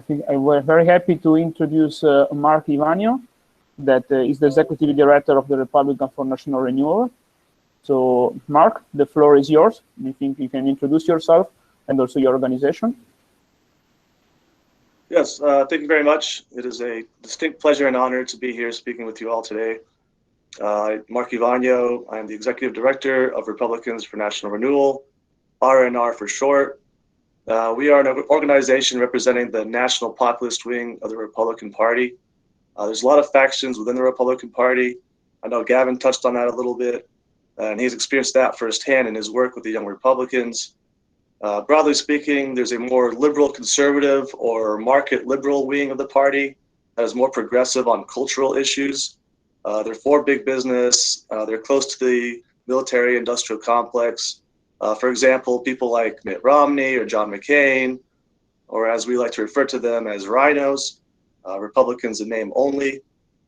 think we're very happy to introduce Mark Ivanyo, that is the Executive Director of the Republican for National Renewal. So, Mark, the floor is yours. Do you think you can introduce yourself and also your organization? Yes, thank you very much. It is a distinct pleasure and honor to be here speaking with you all today. Mark Ivanyo, I am the Executive Director of Republicans for National Renewal, RNR for short. We are an organization representing the national populist wing of the Republican Party. There's a lot of factions within the Republican Party. I know Gavin touched on that a little bit, and he's experienced that firsthand in his work with the Young Republicans. Broadly speaking, there's a more liberal conservative or market liberal wing of the party that is more progressive on cultural issues. They're for big business. They're close to the military industrial complex. For example, people like Mitt Romney or John McCain, or as we like to refer to them as rhinos, Republicans in name only.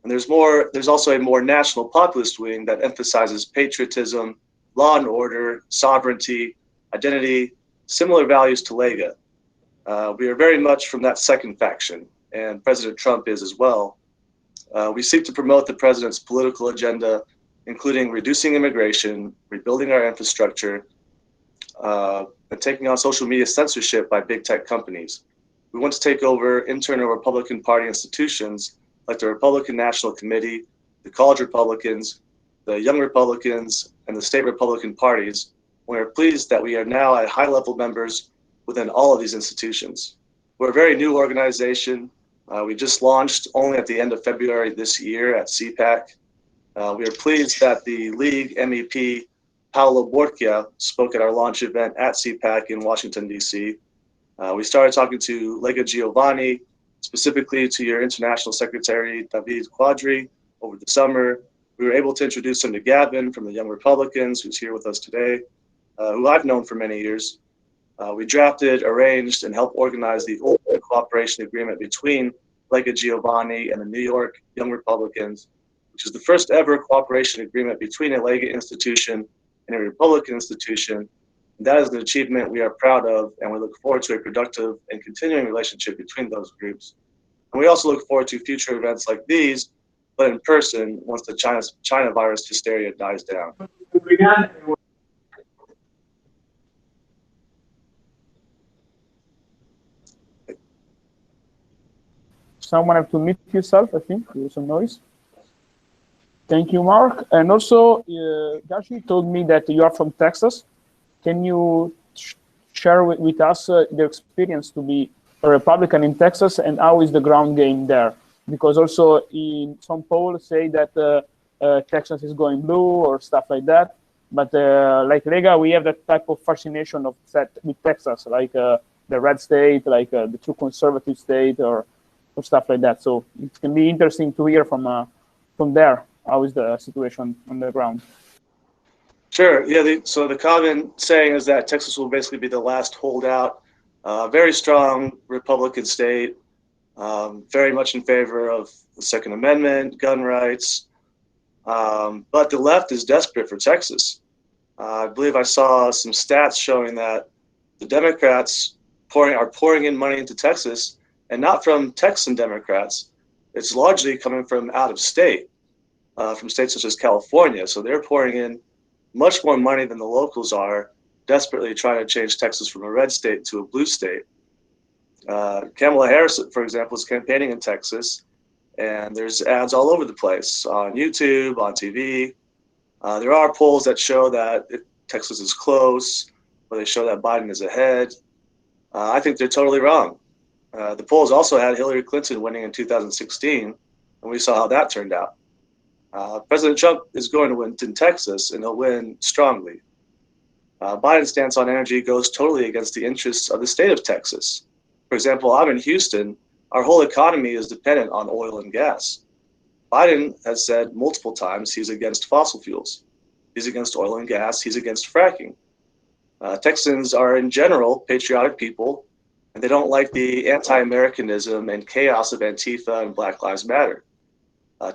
And there's also a more national populist wing that emphasizes patriotism, law and order, sovereignty, identity, similar values to Lega. We are very much from that second faction, and President Trump is as well. We seek to promote the president's political agenda, including reducing immigration, rebuilding our infrastructure, and taking on social media censorship by big tech companies. We want to take over internal Republican Party institutions like the Republican National Committee, the College Republicans, the Young Republicans, and the state Republican parties. We are pleased that we are now at high-level members within all of these institutions. We're a very new organization. We just launched only at the end of February this year at CPAC. We are pleased that the League MEP Paolo Borchia spoke at our launch event at CPAC in Washington, D.C. We started talking to Lega Giovani, specifically to your International Secretary, Davide Quadri, over the summer. We were able to introduce him to Gavin from the Young Republicans, who's here with us today, who I've known for many years. We drafted, arranged, and helped organize the ultimate cooperation agreement between Lega Giovani and the New York Young Republicans, which is the first ever cooperation agreement between a Lega institution and a Republican institution. And that is an achievement we are proud of, and we look forward to a productive and continuing relationship between those groups. And we also look forward to future events like these, but in person once the China virus hysteria dies down. Someone have to mute yourself, I think. There's some noise. Thank you, Mark. And also, Gashi told me that you are from Texas. Can you share with us the experience to be a Republican in Texas, and how is the ground game there? Because also in some polls say that Texas is going blue or stuff like that. But like Lega, we have that type of fascination with Texas, like the red state, like the true conservative state, or stuff like that. So it can be interesting to hear from there. How is the situation on the ground? Sure. Yeah. So the common saying is that Texas will basically be the last holdout. Very strong Republican state, very much in favor of the Second Amendment, gun rights. But the left is desperate for Texas. I believe I saw some stats showing that the Democrats are pouring in money into Texas, and not from Texan Democrats. It's largely coming from out of state, from states such as California. So they're pouring in much more money than the locals are, desperately trying to change Texas from a red state to a blue state. Kamala Harris, for example, is campaigning in Texas, and there's ads all over the place, on YouTube, on TV. There are polls that show that Texas is close, or they show that Biden is ahead. I think they're totally wrong. The polls also had Hillary Clinton winning in 2016, and we saw how that turned out. President Trump is going to win in Texas, and he'll win strongly. Biden's stance on energy goes totally against the interests of the state of Texas. For example, I'm in Houston. Our whole economy is dependent on oil and gas. Biden has said multiple times he's against fossil fuels. He's against oil and gas. He's against fracking. Texans are, in general, patriotic people, and they don't like the anti-Americanism and chaos of Antifa and Black Lives Matter.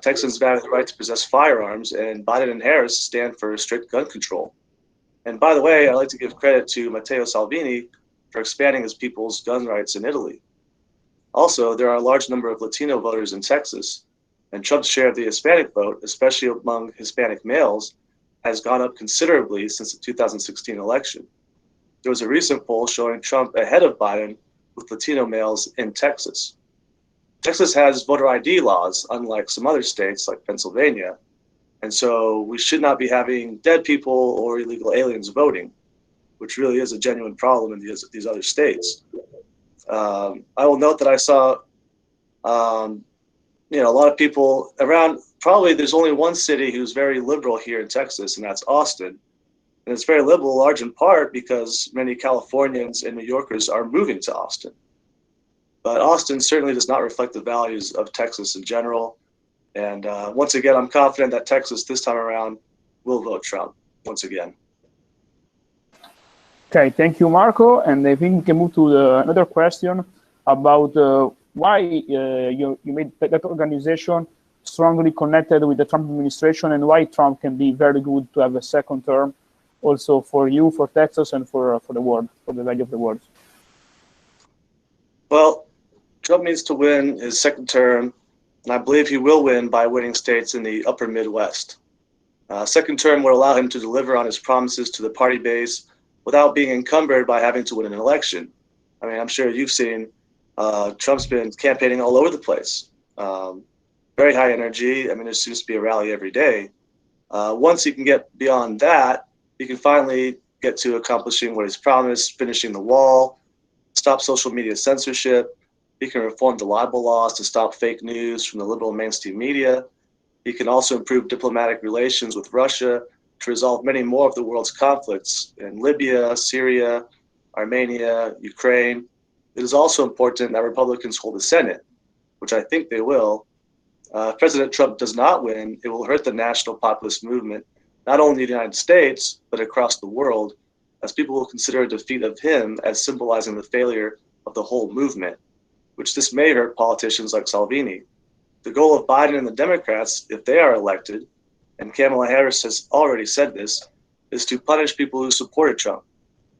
Texans value the right to possess firearms, and Biden and Harris stand for strict gun control. And by the way, I'd like to give credit to Matteo Salvini for expanding his people's gun rights in Italy. Also, there are a large number of Latino voters in Texas, and Trump's share of the Hispanic vote, especially among Hispanic males, has gone up considerably since the 2016 election. There was a recent poll showing Trump ahead of Biden with Latino males in Texas. Texas has voter ID laws, unlike some other states like Pennsylvania, and so we should not be having dead people or illegal aliens voting, which really is a genuine problem in these other states. I will note that I saw a lot of people around. Probably there's only one city who's very liberal here in Texas, and that's Austin. And it's very liberal, large in part because many Californians and New Yorkers are moving to Austin. But Austin certainly does not reflect the values of Texas in general. And once again, I'm confident that Texas this time around will vote Trump once again. Okay, thank you, Marco. And I think we can move to another question about why you made that organization strongly connected with the Trump administration, and why Trump can be very good to have a second term also for you, for Texas, and for the world, for the value of the world. Well, Trump needs to win his second term, and I believe he will win by winning states in the upper Midwest. Second term would allow him to deliver on his promises to the party base without being encumbered by having to win an election. I mean, I'm sure you've seen Trump's been campaigning all over the place. Very high energy. I mean, there seems to be a rally every day. Once he can get beyond that, he can finally get to accomplishing what he's promised, finishing the wall, stop social media censorship. He can reform the libel laws to stop fake news from the liberal mainstream media. He can also improve diplomatic relations with Russia to resolve many more of the world's conflicts in Libya, Syria, Armenia, Ukraine. It is also important that Republicans hold the Senate, which I think they will. If President Trump does not win, it will hurt the national populist movement, not only in the United States, but across the world, as people will consider a defeat of him as symbolizing the failure of the whole movement, which this may hurt politicians like Salvini. The goal of Biden and the Democrats, if they are elected, and Kamala Harris has already said this, is to punish people who supported Trump,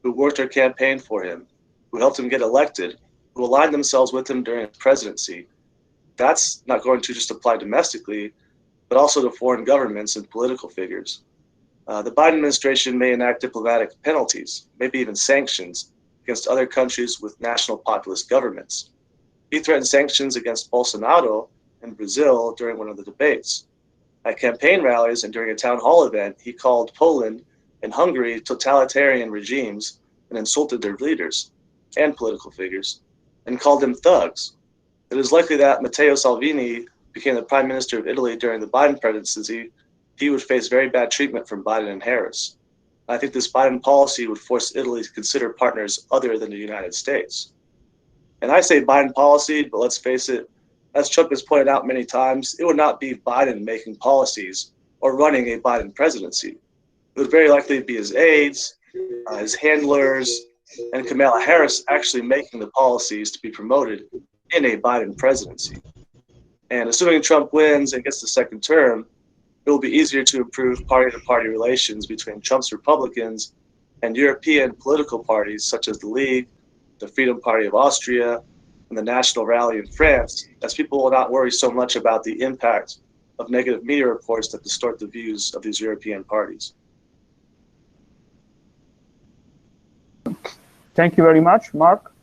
who worked or campaigned for him, who helped him get elected, who aligned themselves with him during his presidency. That's not going to just apply domestically, but also to foreign governments and political figures. The Biden administration may enact diplomatic penalties, maybe even sanctions, against other countries with national populist governments. He threatened sanctions against Bolsonaro in Brazil during one of the debates. At campaign rallies and during a town hall event, he called Poland and Hungary totalitarian regimes and insulted their leaders and political figures, and called them thugs. It is likely that Matteo Salvini became the prime minister of Italy during the Biden presidency. He would face very bad treatment from Biden and Harris. I think this Biden policy would force Italy to consider partners other than the United States. And I say Biden policy, but let's face it, as Trump has pointed out many times, it would not be Biden making policies or running a Biden presidency. It would very likely be his aides, his handlers, and Kamala Harris actually making the policies to be promoted in a Biden presidency. And assuming Trump wins and gets the second term, it will be easier to improve party-to-party relations between Trump's Republicans and European political parties such as the League, the Freedom Party of Austria, and the National Rally in France, as people will not worry so much about the impact of negative media reports that distort the views of these European parties. Thank you very much, Mark.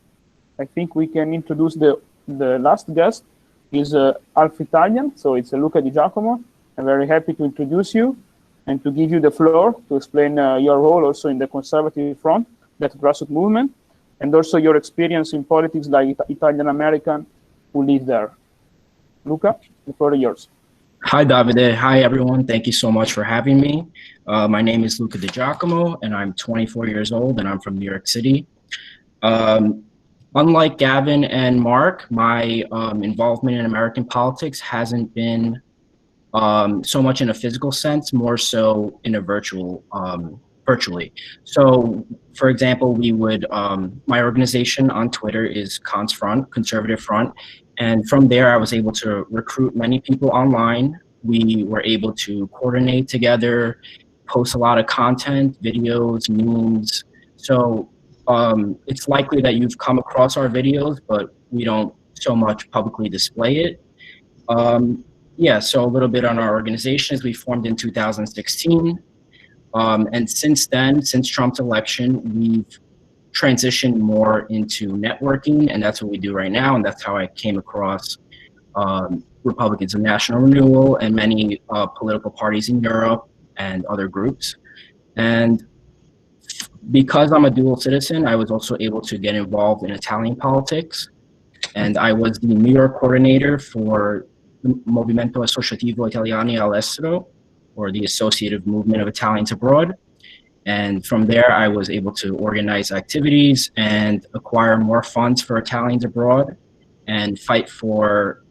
I think we can introduce the last guest. Is half Italian, so it's Luca DiGiacomo. I'm very happy to introduce you and to give you the floor to explain your role also in the conservative front, that grassroots movement, and also your experience in politics like Italian American who live there. Luca, the floor is yours. Hi, Davide. Hi, everyone. Thank you so much for having me. My name is Luca DiGiacomo, and I'm 24 years old, and I'm from New York City. Unlike Gavin and Mark, my involvement in American politics hasn't been so much in a physical sense, more so in a virtually. So, for example, we would, my organization on Twitter is Cons Front, Conservative Front, and from there I was able to recruit many people online. We were able to coordinate together, post a lot of content, videos, memes. So it's likely that you've come across our videos, but we don't so much publicly display it. Yeah, so a little bit on our organizations. We formed in 2016. And since then, since Trump's election, we've transitioned more into networking, and that's what we do right now. And that's how I came across Republicans of National Renewal and many political parties in Europe and other groups. And because I'm a dual citizen, I was also able to get involved in Italian politics. And I was the New York coordinator for the Movimento Associativo Italiani all'Estero, or the Associative Movement of Italians Abroad. And from there, I was able to organize activities and acquire more funds for Italians abroad and fight for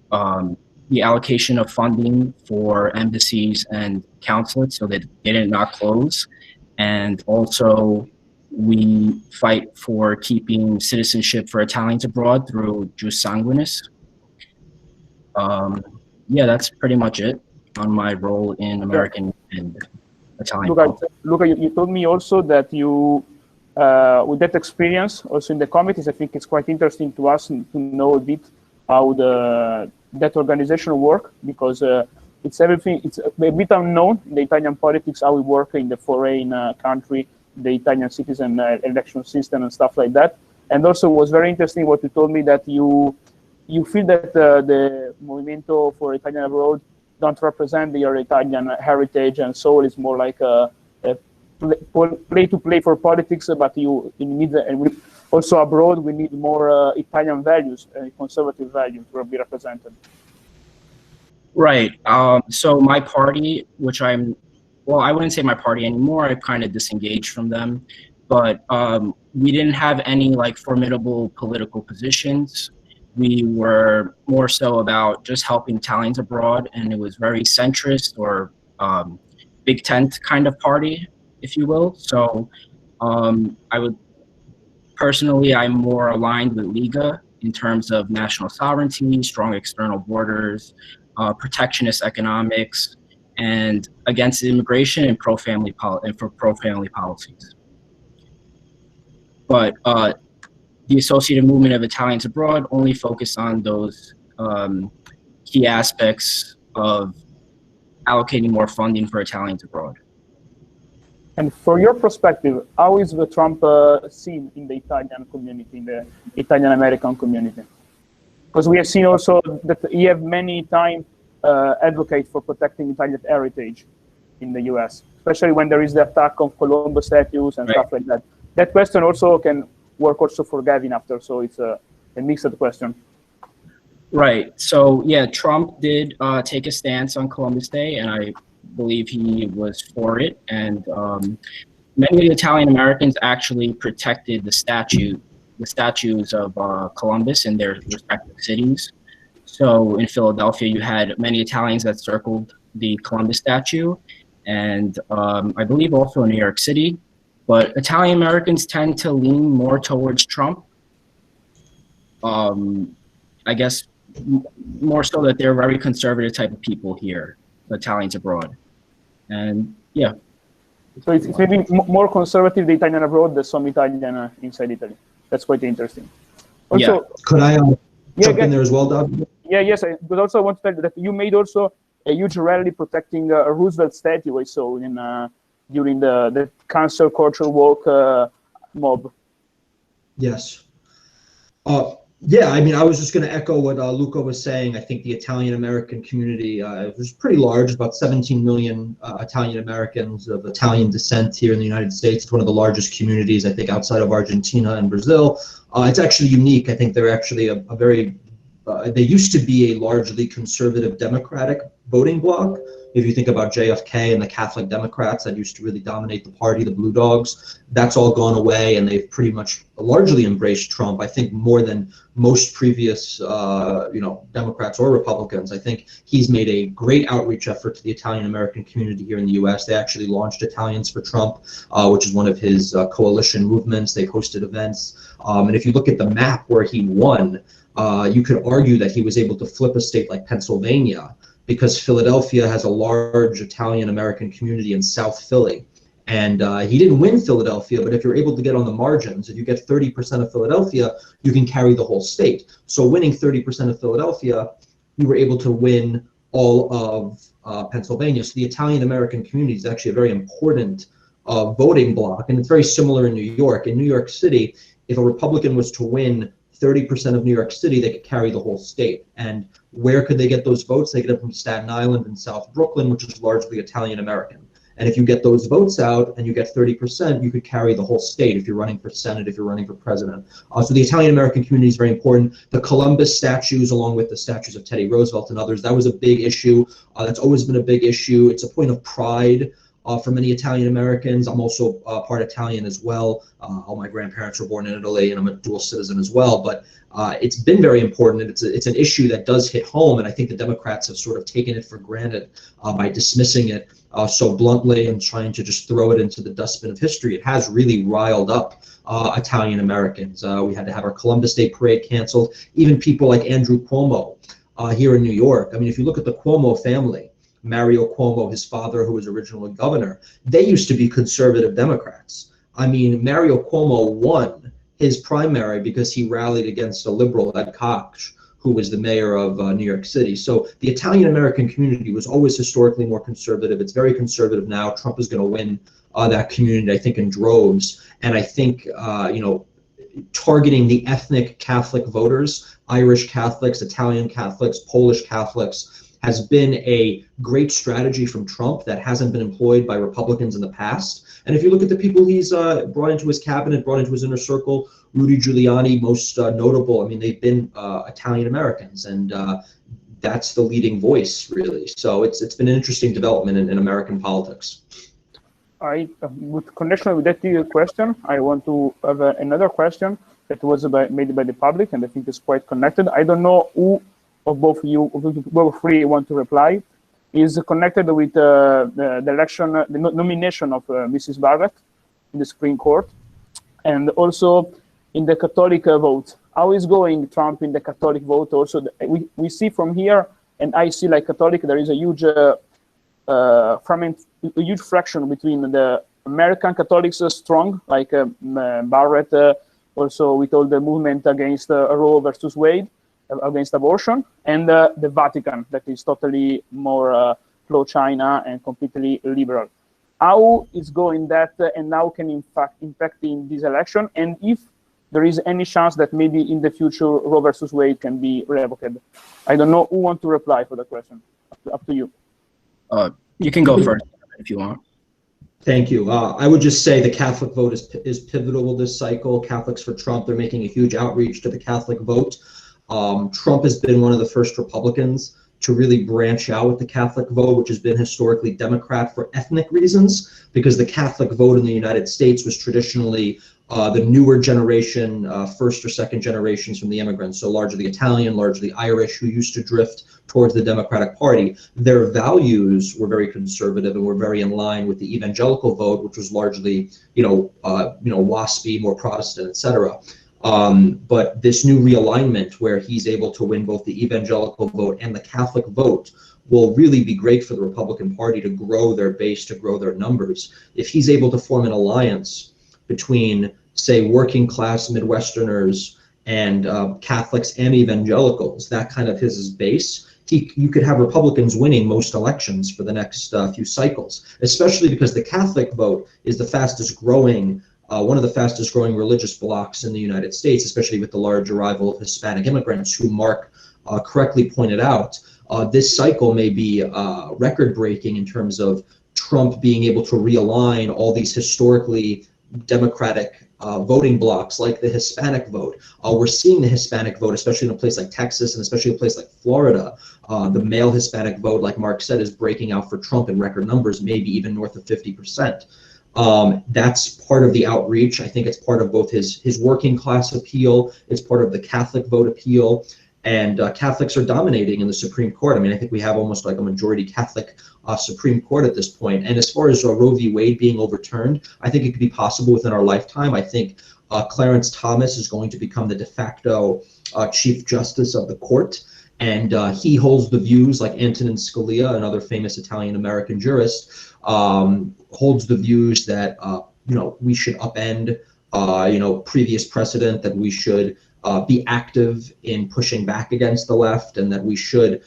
the allocation of funding for embassies and consulates so that they did not close. And also, we fight for keeping citizenship for Italians abroad through Jus Sanguinis. Yeah, that's pretty much it on my role in American and Italian. Luca, you told me also that you, with that experience, also in the committees, I think it's quite interesting to us to know a bit how that organization work, because it's a bit unknown in the Italian politics, how we work in the foreign country, the Italian citizen election system and stuff like that. And also it was very interesting what you told me, that you feel that the Movimento for Italian Abroad don't represent your Italian heritage and soul. It's more like a play for politics, but you need, and also abroad, we need more Italian values, conservative values to be represented. Right. So my party, which I wouldn't say my party anymore. I've kind of disengaged from them, but we didn't have any like formidable political positions. We were more so about just helping Italians abroad, and it was very centrist or big tent kind of party, if you will. So I would personally, I'm more aligned with Lega in terms of national sovereignty, strong external borders, protectionist economics, and against immigration and pro-family policies. But the Associated Movement of Italians Abroad only focus on those key aspects of allocating more funding for Italians abroad. And from your perspective, how is the Trump seen in the Italian community, in the Italian American community? Because we have seen also that he have many times advocate for protecting Italian heritage in the US, especially when there is the attack of Columbus statues and stuff like that. That question also can work also for Gavin after, so it's a mixed question. Right. So yeah, Trump did take a stance on Columbus Day, and I believe he was for it. And many of the Italian Americans actually protected the statues of Columbus in their respective cities. So in Philadelphia, you had many Italians that circled the Columbus statue, and I believe also in New York City. But Italian Americans tend to lean more towards Trump. I guess more so that they're very conservative type of people here, the Italians abroad. And yeah. So it's maybe more conservative, the Italian abroad, than some Italian inside Italy. That's quite interesting. Also, yeah. Could I jump in there as well, Davide? Yeah, yes. But also I want to tell you that you made also a huge rally protecting a Roosevelt statue I saw in during the cancel culture walk mob. Yes. Yeah, I mean, I was just going to echo what Luca was saying. I think the Italian-American community was pretty large, about 17 million Italian-Americans of Italian descent here in the United States. It's one of the largest communities, I think, outside of Argentina and Brazil. It's actually unique. I think they're actually a very, they used to be a largely conservative Democratic voting bloc. If you think about JFK and the Catholic Democrats that used to really dominate the party, the Blue Dogs, that's all gone away, and they've pretty much largely embraced Trump. I think more than most previous, Democrats or Republicans. I think he's made a great outreach effort to the Italian American community here in the U.S. They actually launched Italians for Trump, which is one of his coalition movements. They've hosted events, and if you look at the map where he won, you could argue that he was able to flip a state like Pennsylvania, because Philadelphia has a large Italian American community in South Philly. And he didn't win Philadelphia, but if you're able to get on the margins, if you get 30% of Philadelphia, you can carry the whole state. So winning 30% of Philadelphia, you were able to win all of Pennsylvania. So the Italian-American community is actually a very important voting bloc, and it's very similar in New York. In New York City, if a Republican was to win 30% of New York City, they could carry the whole state. And where could they get those votes? They get them from Staten Island and South Brooklyn, which is largely Italian-American. And if you get those votes out and you get 30%, you could carry the whole state if you're running for Senate, if you're running for president. So the Italian-American community is very important. The Columbus statues, along with the statues of Teddy Roosevelt and others, that was a big issue. That's always been a big issue. It's a point of pride for many Italian-Americans. I'm also part Italian as well. All my grandparents were born in Italy, and I'm a dual citizen as well. But it's been very important, and it's an issue that does hit home, and I think the Democrats have sort of taken it for granted by dismissing it so bluntly and trying to just throw it into the dustbin of history. It has really riled up Italian-Americans. We had to have our Columbus Day parade canceled. Even people like Andrew Cuomo here in New York. I mean, if you look at the Cuomo family, Mario Cuomo, his father, who was originally governor, they used to be conservative Democrats. I mean, Mario Cuomo won his primary because he rallied against a liberal, Ed Koch, who was the mayor of New York City. So the Italian-American community was always historically more conservative. It's very conservative now. Trump is going to win that community, I think, in droves. And I think, you know, targeting the ethnic Catholic voters, Irish Catholics, Italian Catholics, Polish Catholics, has been a great strategy from Trump that hasn't been employed by Republicans in the past. And if you look at the people he's brought into his cabinet, brought into his inner circle, Rudy Giuliani, most notable, I mean, they've been Italian Americans, and that's the leading voice, really. So it's been an interesting development in American politics. With connection with that question, I want to have another question that was made by the public, and I think it's quite connected. I don't know who of both of you, both three, want to reply. Is connected with the election, the nomination of Mrs. Barrett in the Supreme Court, and also in the Catholic vote. How is going Trump in the Catholic vote? Also, we see from here, and I see like Catholic, there is a huge fraction between the American Catholics strong, like Barrett, also with all the movement against Roe versus Wade, against abortion, and the Vatican, that is totally more pro-China and completely liberal. How is going that, and how can in fact impact in this election, and if there is any chance that maybe in the future Roe versus Wade can be revoked? I don't know who wants to reply for the question. Up to you. You can go first if you want. Thank you. I would just say the Catholic vote is pivotal this cycle. Catholics for Trump, they're making a huge outreach to the Catholic vote. Trump has been one of the first Republicans to really branch out with the Catholic vote, which has been historically Democrat for ethnic reasons, because the Catholic vote in the United States was traditionally the newer generation, first or second generations from the immigrants, so largely Italian, largely Irish, who used to drift towards the Democratic Party. Their values were very conservative and were very in line with the evangelical vote, which was largely, WASPy, more Protestant, etc. But this new realignment where he's able to win both the evangelical vote and the Catholic vote will really be great for the Republican Party to grow their base, to grow their numbers. If he's able to form an alliance between, say, working class Midwesterners and Catholics and evangelicals, that kind of his base, you could have Republicans winning most elections for the next few cycles, especially because the Catholic vote is the fastest growing one of the fastest growing religious blocs in the United States, especially with the large arrival of Hispanic immigrants, who Mark correctly pointed out. This cycle may be record breaking in terms of Trump being able to realign all these historically Democratic voting blocs like the Hispanic vote. We're seeing the Hispanic vote, especially in a place like Texas and especially a place like Florida. The male Hispanic vote, like Mark said, is breaking out for Trump in record numbers, maybe even north of 50%. That's part of the outreach. I think it's part of both his working class appeal, it's part of the Catholic vote appeal, and Catholics are dominating in the Supreme Court. I mean, I think we have almost like a majority Catholic Supreme Court at this point. And as far as Roe v. Wade being overturned, I think it could be possible within our lifetime. I think Clarence Thomas is going to become the de facto Chief Justice of the court. And he holds the views, like Antonin Scalia, another famous Italian-American jurist, holds the views that we should upend previous precedent, that we should be active in pushing back against the left, and that we should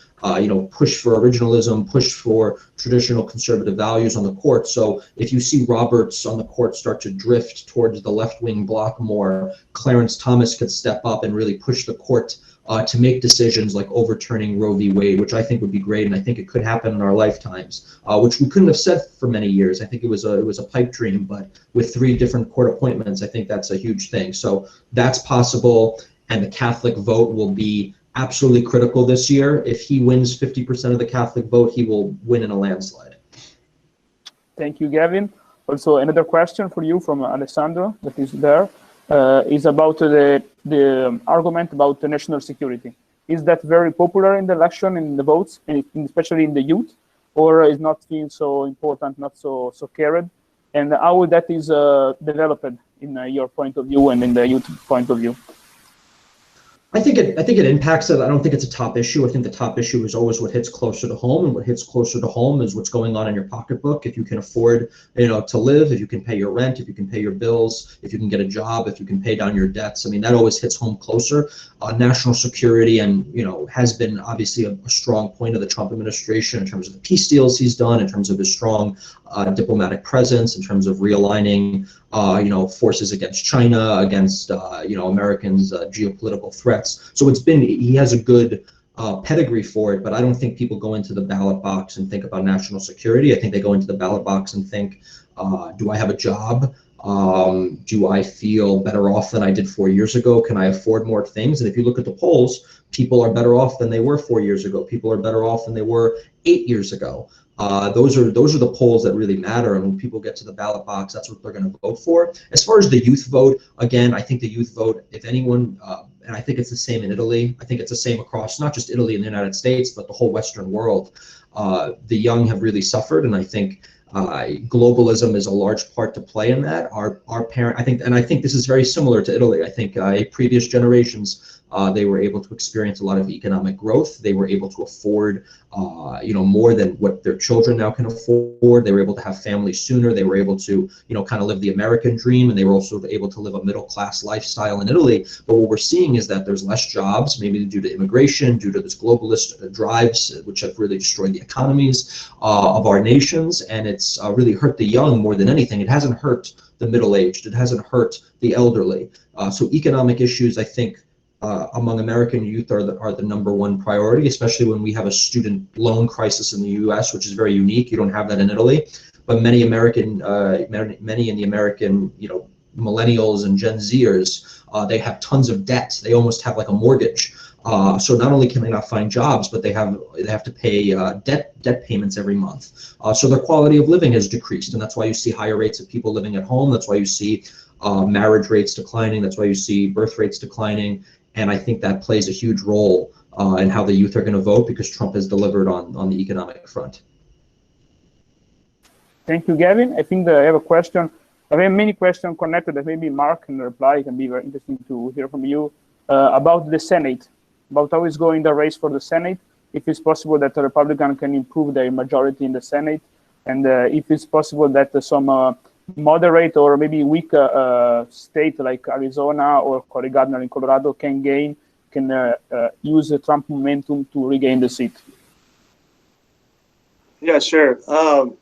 push for originalism, push for traditional conservative values on the court. So if you see Roberts on the court start to drift towards the left-wing bloc more, Clarence Thomas could step up and really push the court to make decisions like overturning Roe v. Wade, which I think would be great, and I think it could happen in our lifetimes, which we couldn't have said for many years. I think it was a pipe dream, but with 3 different court appointments, I think that's a huge thing. So that's possible, and the Catholic vote will be absolutely critical this year. If he wins 50% of the Catholic vote, he will win in a landslide. Thank you, Gavin. Also, another question for you from Alessandro that is there. Is about the argument about the national security. Is that very popular in the election, in the votes, and especially in the youth, or is not seen so important, not so carried? And how that is developed in your point of view and in the youth point of view? I think it impacts it. I don't think it's a top issue. I think the top issue is always what hits closer to home, and what hits closer to home is what's going on in your pocketbook. If you can afford, to live, if you can pay your rent, if you can pay your bills, if you can get a job, if you can pay down your debts. I mean, that always hits home closer. National security, and has been obviously a strong point of the Trump administration in terms of the peace deals he's done, in terms of his strong diplomatic presence, in terms of realigning forces against China, against Americans' geopolitical threats. So he has a good pedigree for it, but I don't think people go into the ballot box and think about national security. I think they go into the ballot box and think, do I have a job? Do I feel better off than I did 4 years ago? Can I afford more things? And if you look at the polls, people are better off than they were 4 years ago. People are better off than they were 8 years ago. Those are the polls that really matter, and when people get to the ballot box, that's what they're going to vote for. As far as the youth vote, again, I think the youth vote, if anyone, and I think it's the same in Italy, I think it's the same across not just Italy and the United States, but the whole Western world. The young have really suffered, and I think globalism is a large part to play in that. Our parent, I think this is very similar to Italy. I think previous generations, they were able to experience a lot of economic growth. They were able to afford, more than what their children now can afford. They were able to have families sooner. They were able to, kind of live the American dream, and they were also able to live a middle-class lifestyle in Italy. But what we're seeing is that there's less jobs, maybe due to immigration, due to this globalist drives, which have really destroyed the economies of our nations, and it's really hurt the young more than anything. It hasn't hurt the middle-aged. It hasn't hurt the elderly. So economic issues, I think, among American youth are the number one priority, especially when we have a student loan crisis in the U.S., which is very unique. You don't have that in Italy, but many in the American, millennials and Gen Zers, they have tons of debt. They almost have like a mortgage. So not only can they not find jobs, but they have to pay debt payments every month. So their quality of living has decreased, and that's why you see higher rates of people living at home. That's why you see marriage rates declining. That's why you see birth rates declining. And I think that plays a huge role in how the youth are going to vote, because Trump has delivered on the economic front. Thank you, Gavin. I think that I have a question. I have many questions connected that maybe Mark can reply. It can be very interesting to hear from you about the Senate, about how it's going the race for the Senate, if it's possible that the Republican can improve their majority in the Senate, and if it's possible that some moderate or maybe weak state like Arizona or Cory Gardner in Colorado can use the Trump momentum to regain the seat. Yeah, sure. Well,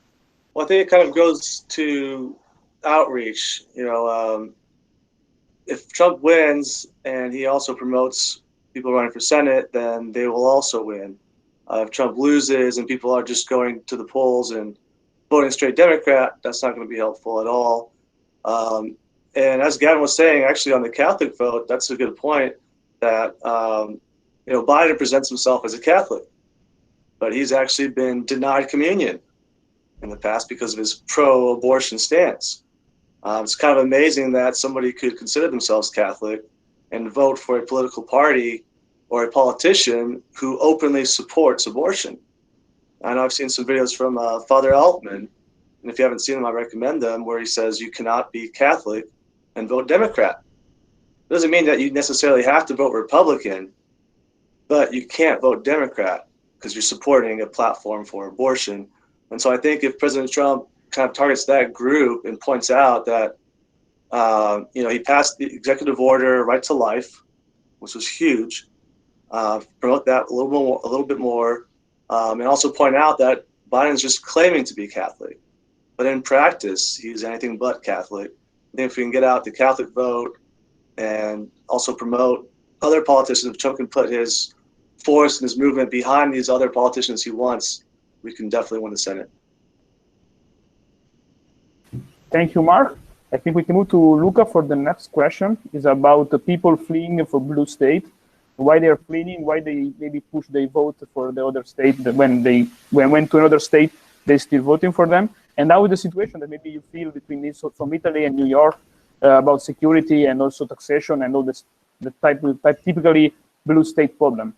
I think it kind of goes to outreach. If Trump wins and he also promotes people running for Senate, then they will also win. If Trump loses and people are just going to the polls and voting straight Democrat, that's not going to be helpful at all. And as Gavin was saying, actually on the Catholic vote, that's a good point, that Biden presents himself as a Catholic, but he's actually been denied communion in the past because of his pro-abortion stance. It's kind of amazing that somebody could consider themselves Catholic and vote for a political party or a politician who openly supports abortion. I know I've seen some videos from Father Altman, and if you haven't seen them, I recommend them, where he says you cannot be Catholic and vote Democrat. It doesn't mean that you necessarily have to vote Republican, but you can't vote Democrat because you're supporting a platform for abortion. And so I think if President Trump kind of targets that group and points out that, he passed the executive order right to life, which was huge, promote that a little bit more, and also point out that Biden's just claiming to be Catholic, but in practice, he's anything but Catholic. I think if we can get out the Catholic vote and also promote other politicians, if Trump can put his force and his movement behind these other politicians he wants, we can definitely win the Senate. Thank you, Mark. I think we can move to Luca for the next question. It's about the people fleeing for blue state, why they're fleeing, why they maybe push their vote for the other state, that when went to another state, they're still voting for them. And now with the situation that maybe you feel between this from Italy and New York about security and also taxation and all this, the typically blue state problem.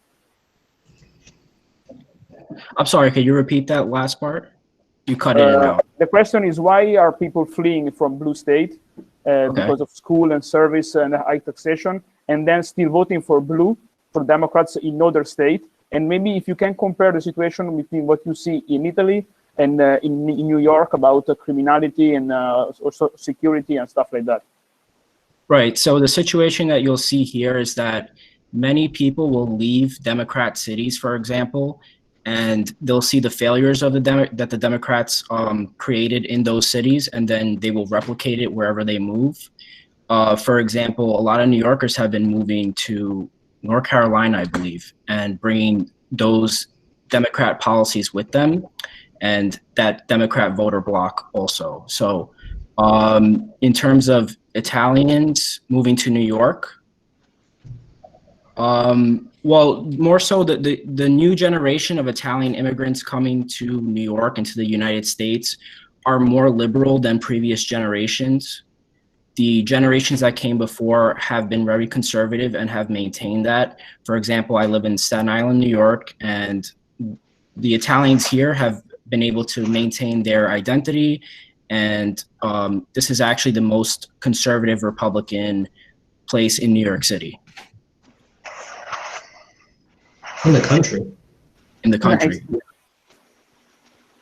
I'm sorry, can you repeat that last part? You cut in and out. The question is, why are people fleeing from blue state because of school and service and high taxation, and then still voting for blue, for Democrats in other state? And maybe if you can compare the situation between what you see in Italy and in New York about criminality and also security and stuff like that. Right, so the situation that you'll see here is that many people will leave Democrat cities, for example, and they'll see the failures of that the Democrats created in those cities, and then they will replicate it wherever they move. For example, a lot of New Yorkers have been moving to North Carolina, I believe, and bringing those Democrat policies with them, and that Democrat voter bloc also. So in terms of Italians moving to New York, well, more so the new generation of Italian immigrants coming to New York and to the United States are more liberal than previous generations. The generations that came before have been very conservative and have maintained that. For example, I live in Staten Island, New York, and the Italians here have been able to maintain their identity, and this is actually the most conservative Republican place in New York City. In the country. In the country.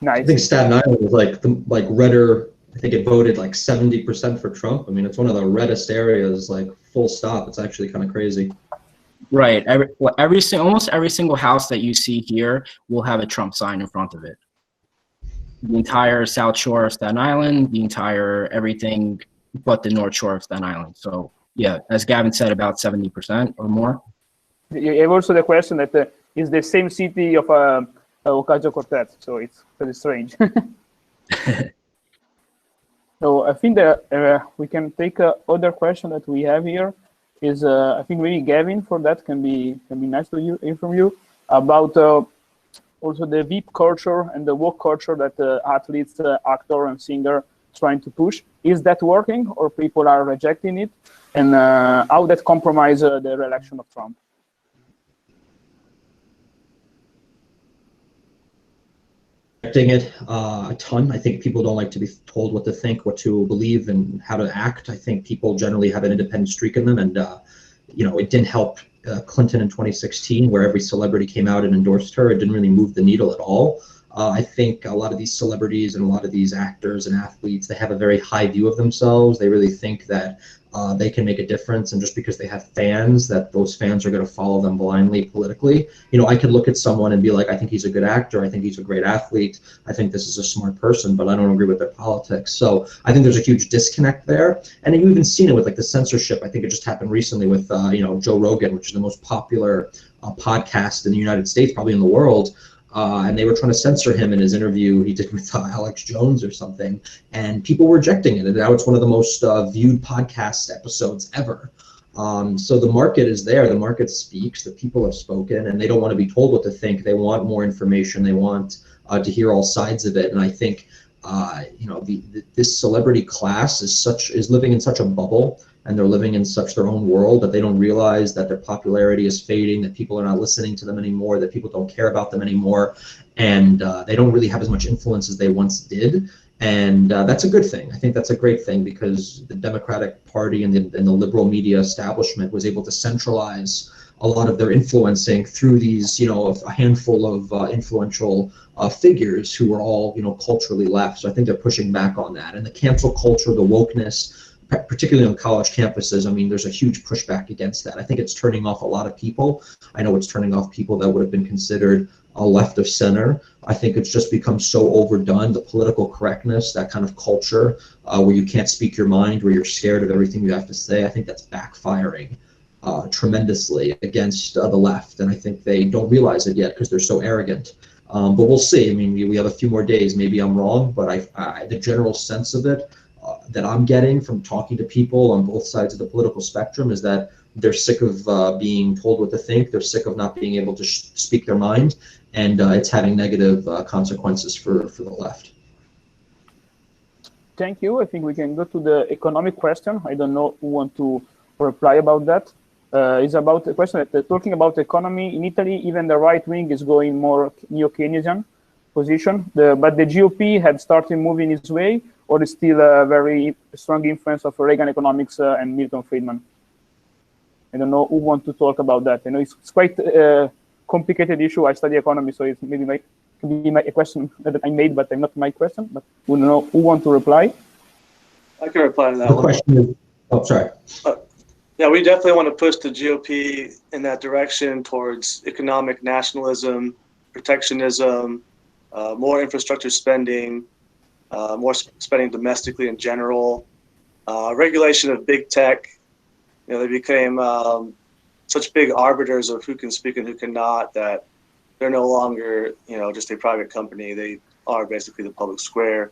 Nice. I think Staten Island was like redder. I think it voted like 70% for Trump. I mean, it's one of the reddest areas, like full stop. It's actually kind of crazy. Right. Almost every single house that you see here will have a Trump sign in front of it. The entire South Shore of Staten Island, the entire everything but the North Shore of Staten Island. So yeah, as Gavin said, about 70% or more. You have also the question that is the same city of Ocasio-Cortez, so it's very strange. So I think that we can take other question that we have here is I think maybe Gavin for that can be nice to hear from you about also the VIP culture and the woke culture that athletes, actor and singer trying to push. Is that working or people are rejecting it? And how that compromise the re-election of Trump? It a ton. I think people don't like to be told what to think, what to believe, and how to act. I think people generally have an independent streak in them, and it didn't help Clinton in 2016, where every celebrity came out and endorsed her. It didn't really move the needle at all. I think a lot of these celebrities and a lot of these actors and athletes, they have a very high view of themselves. They really think that they can make a difference, and just because they have fans, that those fans are going to follow them blindly politically. I could look at someone and be like, I think he's a good actor, I think he's a great athlete, I think this is a smart person, but I don't agree with their politics. So I think there's a huge disconnect there, and you've even seen it with like the censorship. I think it just happened recently with Joe Rogan, which is the most popular podcast in the United States, probably in the world. And they were trying to censor him in his interview he did with Alex Jones or something, and people were rejecting it. And now it's one of the most viewed podcast episodes ever. So the market is there. The market speaks. The people have spoken, and they don't want to be told what to think. They want more information. They want to hear all sides of it. And I think this celebrity class is living in such a bubble, and they're living in such their own world that they don't realize that their popularity is fading, that people are not listening to them anymore, that people don't care about them anymore, and they don't really have as much influence as they once did. And that's a good thing. I think that's a great thing, because the Democratic Party and the liberal media establishment was able to centralize a lot of their influencing through these, a handful of influential figures who are all, culturally left. So I think they're pushing back on that. And the cancel culture, the wokeness, particularly on college campuses, I mean, there's a huge pushback against that. I think it's turning off a lot of people. I know it's turning off people that would have been considered left of center. I think it's just become so overdone, the political correctness, that kind of culture where you can't speak your mind, where you're scared of everything you have to say. I think that's backfiring tremendously against the left, and I think they don't realize it yet because they're so arrogant. But we'll see. I mean, we have a few more days. Maybe I'm wrong, but the general sense of it that I'm getting from talking to people on both sides of the political spectrum is that they're sick of being told what to think. They're sick of not being able to speak their mind, and it's having negative consequences for the left. Thank you. I think we can go to the economic question. I don't know who want to reply about that. It's about the question that talking about the economy in Italy, even the right wing is going more neo-Keynesian position, but the GOP had started moving its way, or is still a very strong influence of Reagan economics and Milton Friedman? I don't know who want to talk about that. I know it's quite a complicated issue. I study economy, so it's maybe a question that I made, but not my question. But we don't know who want to reply. I can reply to that. The question is, oh, sorry. Yeah, we definitely want to push the GOP in that direction towards economic nationalism, protectionism, more infrastructure spending, more spending domestically in general, regulation of big tech. They became such big arbiters of who can speak and who cannot that they're no longer, just a private company. They are basically the public square.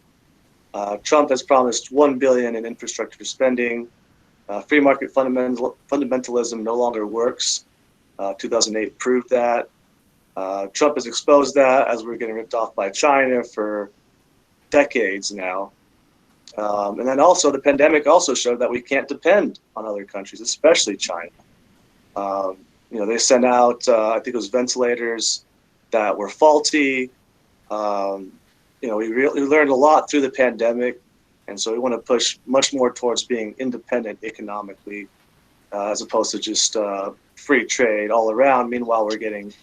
Trump has promised $1 billion in infrastructure spending. Free market fundamentalism no longer works. 2008 proved that. Trump has exposed that as we're getting ripped off by China for decades now. And then also the pandemic also showed that we can't depend on other countries, especially China. They sent out, I think it was ventilators that were faulty. We learned a lot through the pandemic. And so we want to push much more towards being independent economically, as opposed to just free trade all around. Meanwhile, we're getting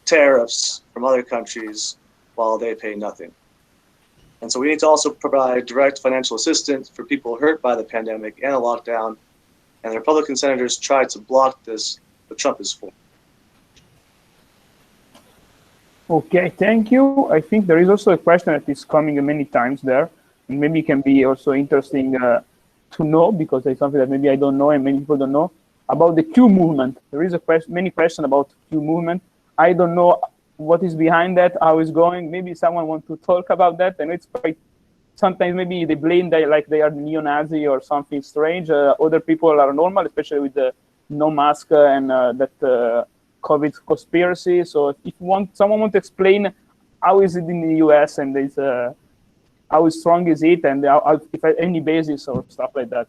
tariffs from other countries while they pay nothing. And so we need to also provide direct financial assistance for people hurt by the pandemic and a lockdown. And the Republican senators tried to block this, but Trump is for. Okay, thank you. I think there is also a question that is coming many times there, and maybe it can be also interesting to know, because it's something that maybe I don't know and many people don't know, about the Q movement. There is many questions about Q movement. I don't know what is behind that, how it's going. Maybe someone wants to talk about that. And it's quite, sometimes maybe they blame that like they are neo-Nazi or something strange. Other people are normal, especially with the no mask and that COVID conspiracy. So if someone wants to explain how is it in the US and how strong is it, and if any basis or stuff like that.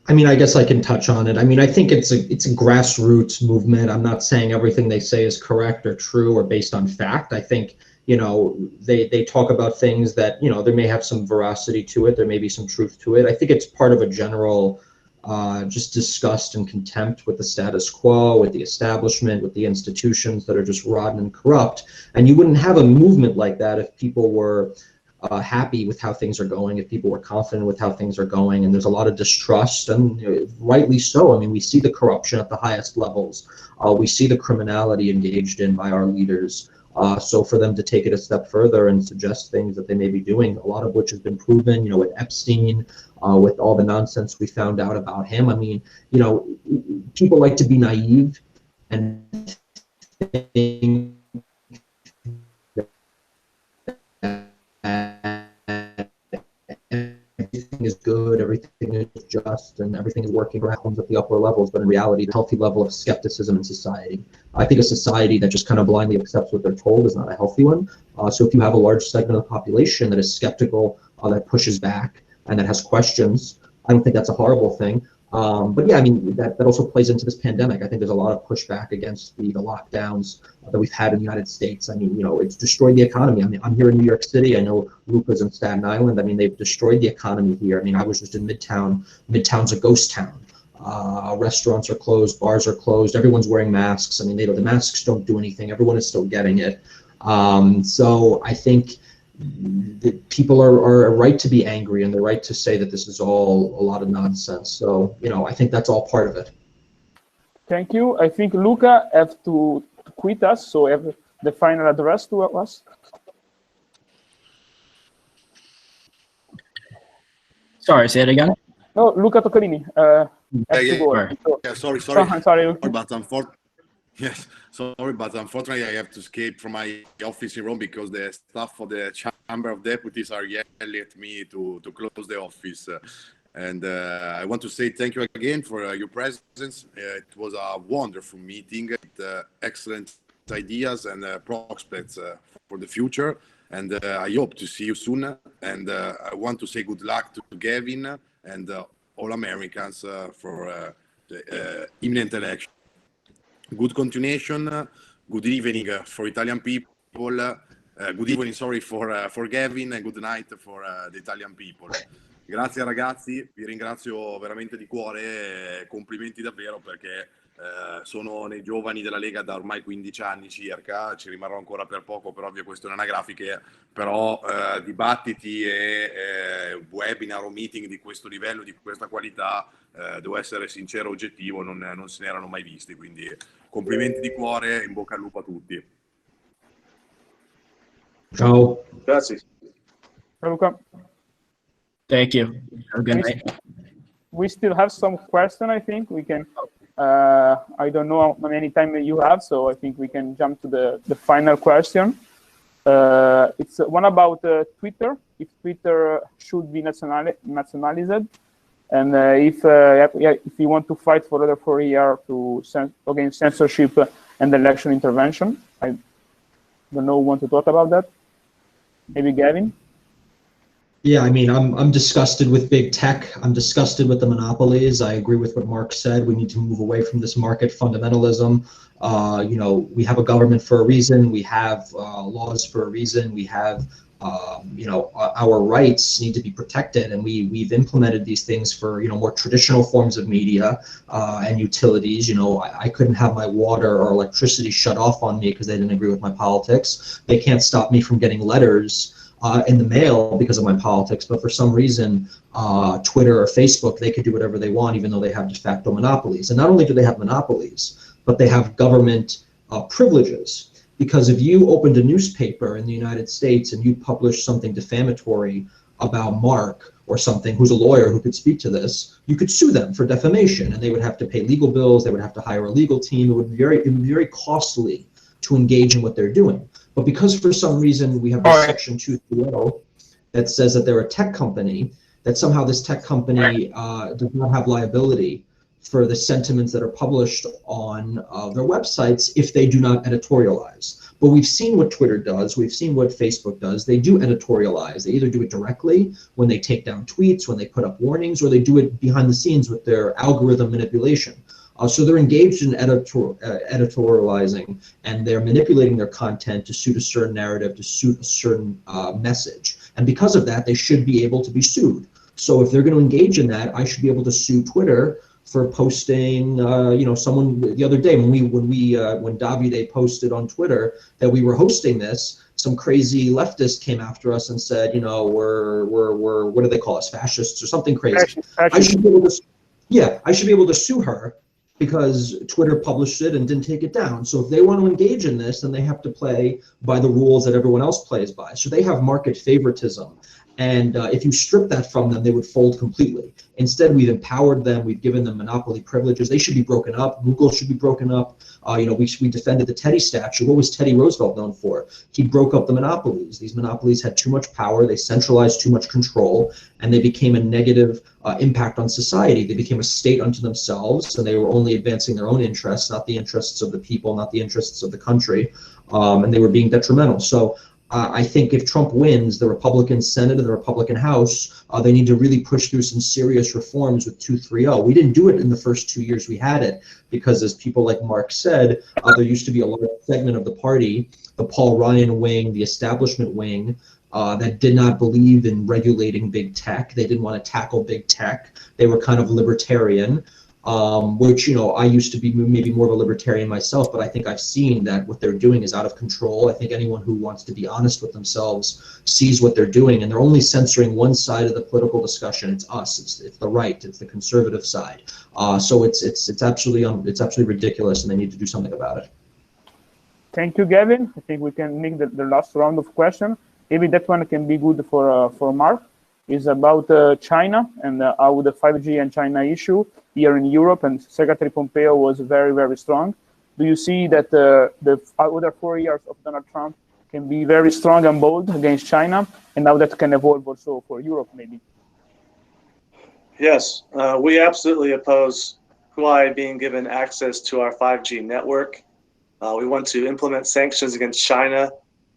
I mean, I guess I can touch on it. I mean, I think it's a grassroots movement. I'm not saying everything they say is correct or true or based on fact. I think, they talk about things that, there may have some veracity to it. There may be some truth to it. I think it's part of a general just disgust and contempt with the status quo, with the establishment, with the institutions that are just rotten and corrupt. And you wouldn't have a movement like that if people were happy with how things are going, if people were confident with how things are going. And there's a lot of distrust, and rightly so. I mean, we see the corruption at the highest levels. We see the criminality engaged in by our leaders. So for them to take it a step further and suggest things that they may be doing, a lot of which has been proven, with Epstein, with all the nonsense we found out about him. I mean, people like to be naive and think everything is good, everything is just, and everything is working around at the upper levels. But in reality, the healthy level of skepticism in society. I think a society that just kind of blindly accepts what they're told is not a healthy one. So if you have a large segment of the population that is skeptical, that pushes back, and that has questions, I don't think that's a horrible thing. But yeah, I mean, that also plays into this pandemic. I think there's a lot of pushback against the lockdowns that we've had in the United States. I mean, it's destroyed the economy. I mean, I'm here in New York City. I know Luca's in Staten Island. I mean, they've destroyed the economy here. I mean, I was just in Midtown. Midtown's a ghost town. Restaurants are closed, bars are closed, everyone's wearing masks. I mean, the masks don't do anything. Everyone is still getting it. So I think that people are right to be angry, and they're right to say that this is all a lot of nonsense. So, I think that's all part of it. Thank you. I think Luca has to quit us, so have the final address to us. Sorry, say it again. No, Luca Toccarini. Sorry. Sorry. Yes, sorry, but unfortunately I have to escape from my office in Rome because the staff of the Chamber of Deputies are yelling at me to close the office. And I want to say thank you again for your presence. It was a wonderful meeting with excellent ideas and prospects for the future. And I hope to see you soon. And I want to say good luck to Gavin and all Americans for the imminent election. Good continuation. Good evening for Italian people. Good evening, sorry, for Gavin, and good night for the Italian people. Grazie ragazzi, vi ringrazio veramente di cuore, complimenti davvero perché sono nei giovani della Lega da ormai 15 anni circa, ci rimarrò ancora per poco per ovvie questioni anagrafiche, però dibattiti e webinar o meeting di questo livello, di questa qualità, devo essere sincero e oggettivo, non se ne erano mai visti, quindi complimenti di cuore, in bocca al lupo a tutti. Ciao. Grazie. Ciao, Luca. Thank you. Have a good night. We still have some question. I think we can. I don't know how many time you have, so I think we can jump to the final question. It's one about Twitter. If Twitter should be nationalized, and if you want to fight for another 4 years against censorship and election intervention. I don't know who want to talk about that. Maybe Gavin. Yeah, I mean, I'm disgusted with big tech. I'm disgusted with the monopolies. I agree with what Mark said. We need to move away from this market fundamentalism. We have a government for a reason. We have laws for a reason. We have, our rights need to be protected, and we've implemented these things for more traditional forms of media and utilities. I couldn't have my water or electricity shut off on me because they didn't agree with my politics. They can't stop me from getting letters in the mail because of my politics, but for some reason, Twitter or Facebook, they could do whatever they want, even though they have de facto monopolies. And not only do they have monopolies, but they have government privileges. Because if you opened a newspaper in the United States and you published something defamatory about Mark or something, who's a lawyer who could speak to this, you could sue them for defamation, and they would have to pay legal bills. They would have to hire a legal team. It would be very costly to engage in what they're doing. But because for some reason we have this section 230 that says that they're a tech company, that somehow this tech company does not have liability for the sentiments that are published on their websites if they do not editorialize. But we've seen what Twitter does, we've seen what Facebook does. They do editorialize. They either do it directly when they take down tweets, when they put up warnings, or they do it behind the scenes with their algorithm manipulation. So they're engaged in editorializing, and they're manipulating their content to suit a certain narrative, to suit a certain message. And because of that, they should be able to be sued. So if they're going to engage in that, I should be able to sue Twitter for posting, someone the other day when Davide posted on Twitter that we were hosting this, some crazy leftist came after us and said, we're what do they call us, fascists or something crazy. I should be able to sue her because Twitter published it and didn't take it down. So if they want to engage in this, then they have to play by the rules that everyone else plays by. So they have market favoritism. And if you strip that from them, they would fold completely. Instead, we've empowered them. We've given them monopoly privileges. They should be broken up. Google should be broken up. We defended the Teddy statue. What was Teddy Roosevelt known for? He broke up the monopolies. These monopolies had too much power. They centralized too much control, and they became a negative impact on society. They became a state unto themselves, and they were only advancing their own interests, not the interests of the people, not the interests of the country, and they were being detrimental. So I think if Trump wins the Republican Senate and the Republican House, they need to really push through some serious reforms with 230. We didn't do it in the first 2 years we had it because, as people like Mark said, there used to be a large segment of the party, the Paul Ryan wing, the establishment wing, that did not believe in regulating big tech. They didn't want to tackle big tech. They were kind of libertarian. which, you know, I used to be maybe more of a libertarian myself, but I think I've seen that what they're doing is out of control. I think anyone who wants to be honest with themselves sees what they're doing, and they're only censoring one side of the political discussion. It's us. It's the right. It's the conservative side. So it's absolutely ridiculous, and they need to do something about it. Thank you, Gavin. I think we can make the last round of questions. Maybe that one can be good for Mark. Is about China and how the 5G and China issue here in Europe, and Secretary Pompeo was very, very strong. Do you see that the other 4 years of Donald Trump can be very strong and bold against China, and now that can evolve also for Europe maybe? Yes, we absolutely oppose Huawei being given access to our 5G network. We want to implement sanctions against China,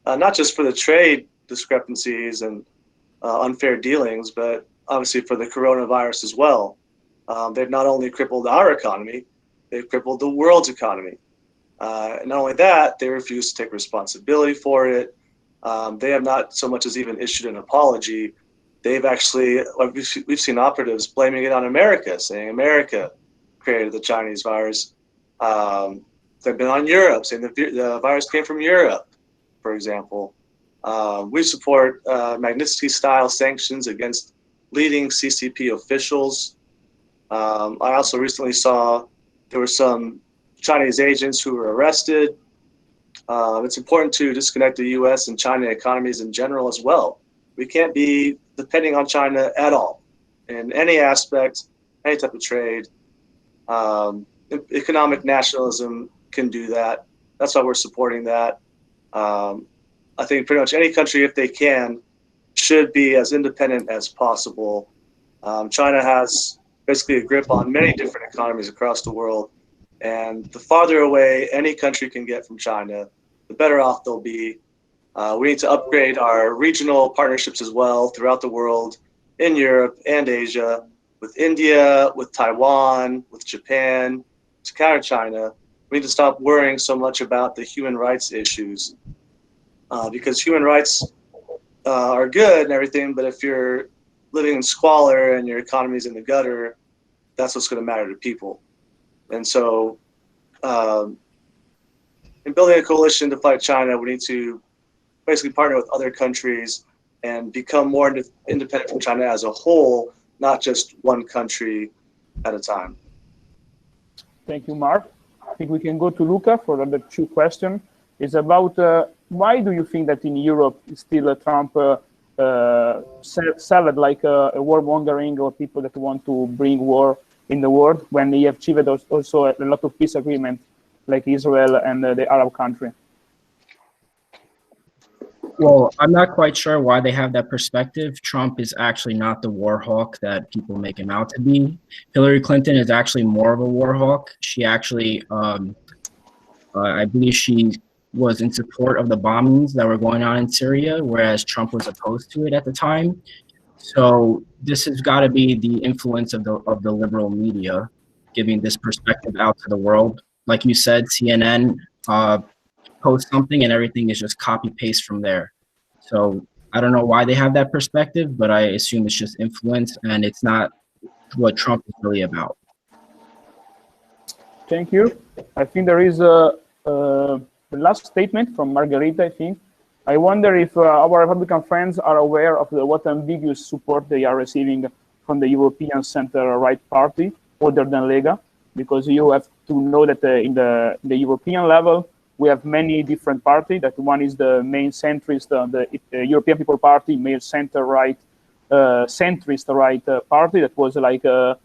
not just for the trade discrepancies and unfair dealings, but obviously for the coronavirus as well. They've not only crippled our economy, they've crippled the world's economy. And not only that, they refuse to take responsibility for it. They have not so much as even issued an apology. They've actually, we've seen operatives blaming it on America, saying America created the Chinese virus. They've been on Europe, saying the virus came from Europe, for example. We support Magnitsky-style sanctions against leading CCP officials. I also recently saw there were some Chinese agents who were arrested. It's important to disconnect the U.S. and China economies in general as well. We can't be depending on China at all in any aspect, any type of trade. Economic nationalism can do that. That's why we're supporting that. I think pretty much any country, if they can, should be as independent as possible. China has basically a grip on many different economies across the world. And the farther away any country can get from China, the better off they'll be. We need to upgrade our regional partnerships as well throughout the world, in Europe and Asia, with India, with Taiwan, with Japan, to counter China. We need to stop worrying so much about the human rights issues. Because human rights are good and everything, but if you're living in squalor and your economy's in the gutter, that's what's going to matter to people. And so in building a coalition to fight China, we need to basically partner with other countries and become more independent from China as a whole, not just one country at a time. Thank you, Mark. I think we can go to Luca for another 2 questions. It's about why do you think that in Europe still Trump sounded like a warmongering or people that want to bring war in the world when he achieved also a lot of peace agreements like Israel and the Arab country? Well, I'm not quite sure why they have that perspective. Trump is actually not the war hawk that people make him out to be. Hillary Clinton is actually more of a war hawk. She actually, I believe she was in support of the bombings that were going on in Syria, whereas Trump was opposed to it at the time. So this has got to be the influence of the liberal media giving this perspective out to the world. Like you said, CNN post something and everything is just copy paste from there. So I don't know why they have that perspective, but I assume it's just influence and it's not what Trump is really about. Thank you. I think there is the last statement from Margarita, I think. I wonder if our Republican friends are aware of what ambiguous support they are receiving from the European center-right party other than Lega, because you have to know that in the European level, we have many different parties. That one is the main centrist, the European People Party, male center-right, centrist right party. That was like the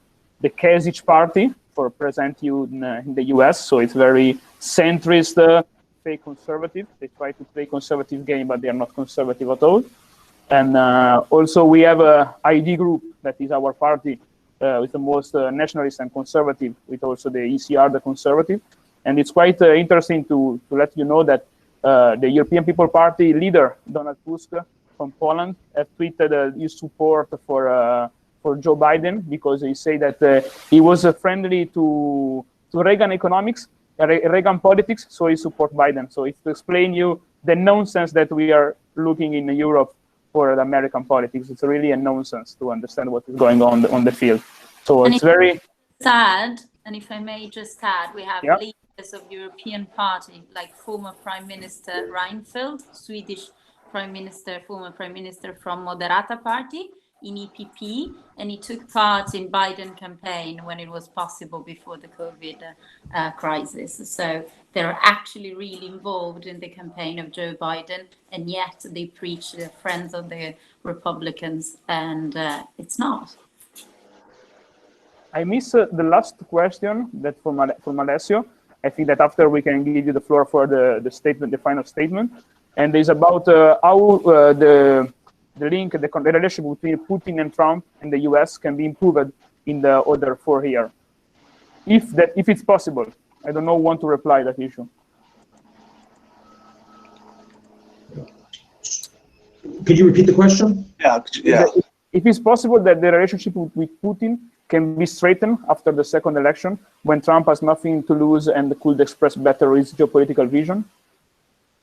Kasich party for Present You in the US. So it's very centrist, fake conservative. They try to play conservative game, but they are not conservative at all. And also we have a ID group that is our party with the most nationalist and conservative, with also the ECR, the conservative. And it's quite interesting to let you know that the European People Party leader, Donald Tusk from Poland, has tweeted his support for Joe Biden, because he said that he was friendly to Reagan economics, Reagan politics, so he supports Biden. So it's to explain you the nonsense that we are looking in Europe for the American politics. It's really a nonsense to understand what is going on the field. So it's very add, and if I may just add, we have leaders of European Party, like former Prime Minister Reinfeldt, Swedish Prime Minister, former Prime Minister from Moderata Party in EPP, and he took part in Biden campaign when it was possible before the COVID crisis. So they're actually really involved in the campaign of Joe Biden, and yet they preach they're friends of the Republicans, and it's not. I missed the last question that from Alessio. I think that after we can give you the floor for the statement, the final statement, and it's about how the link, the relationship between Putin and Trump and the US can be improved in the other 4 years, if it's possible. I don't know who want to reply that issue. Could you repeat the question? Yeah. If it's possible that the relationship with Putin can be straightened after the second election, when Trump has nothing to lose and could express better his geopolitical vision?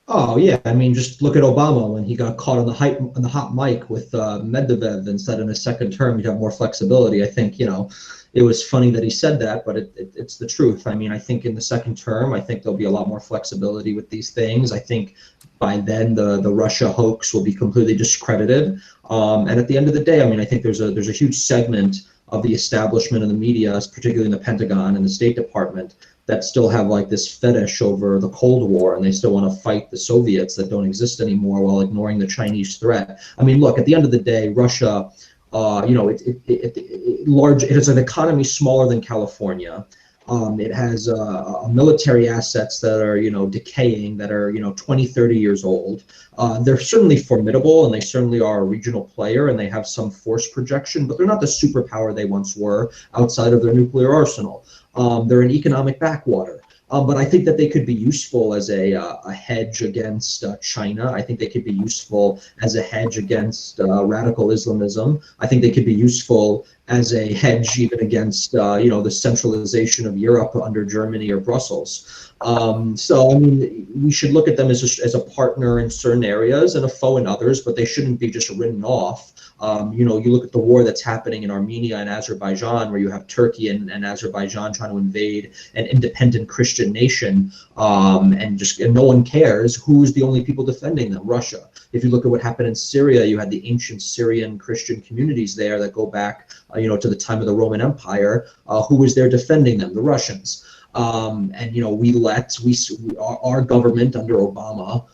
Oh yeah, I mean, just look at Obama when he got caught on the hot mic with Medvedev and said in his second term he'd have more flexibility. I think, you know, it was funny that he said that, but it's the truth. I mean, I think in the second term, I think there'll be a lot more flexibility with these things. I think by then the Russia hoax will be completely discredited. And at the end of the day, I mean, I think there's a huge segment of the establishment and the media, particularly in the Pentagon and the State Department, that still have like this fetish over the Cold War, and they still want to fight the Soviets that don't exist anymore while ignoring the Chinese threat. I mean, look, at the end of the day, Russia, you know, it has an economy smaller than California. It has military assets that are, you know, decaying, that are, you know, 20, 30 years old. They're certainly formidable, and they certainly are a regional player, and they have some force projection, but they're not the superpower they once were outside of their nuclear arsenal. They're an economic backwater. But I think that they could be useful as a hedge against China. I think they could be useful as a hedge against radical Islamism. I think they could be useful as a hedge even against, you know, the centralization of Europe under Germany or Brussels. So, I mean, we should look at them as a partner in certain areas and a foe in others, but they shouldn't be just written off. You know, you look at the war that's happening in Armenia and Azerbaijan, where you have Turkey and Azerbaijan trying to invade an independent Christian nation, and no one cares who's the only people defending them. Russia. If you look at what happened in Syria, you had the ancient Syrian Christian communities there that go back, you know, to the time of the Roman Empire. Who was there defending them? The Russians. And you know, our government under Obama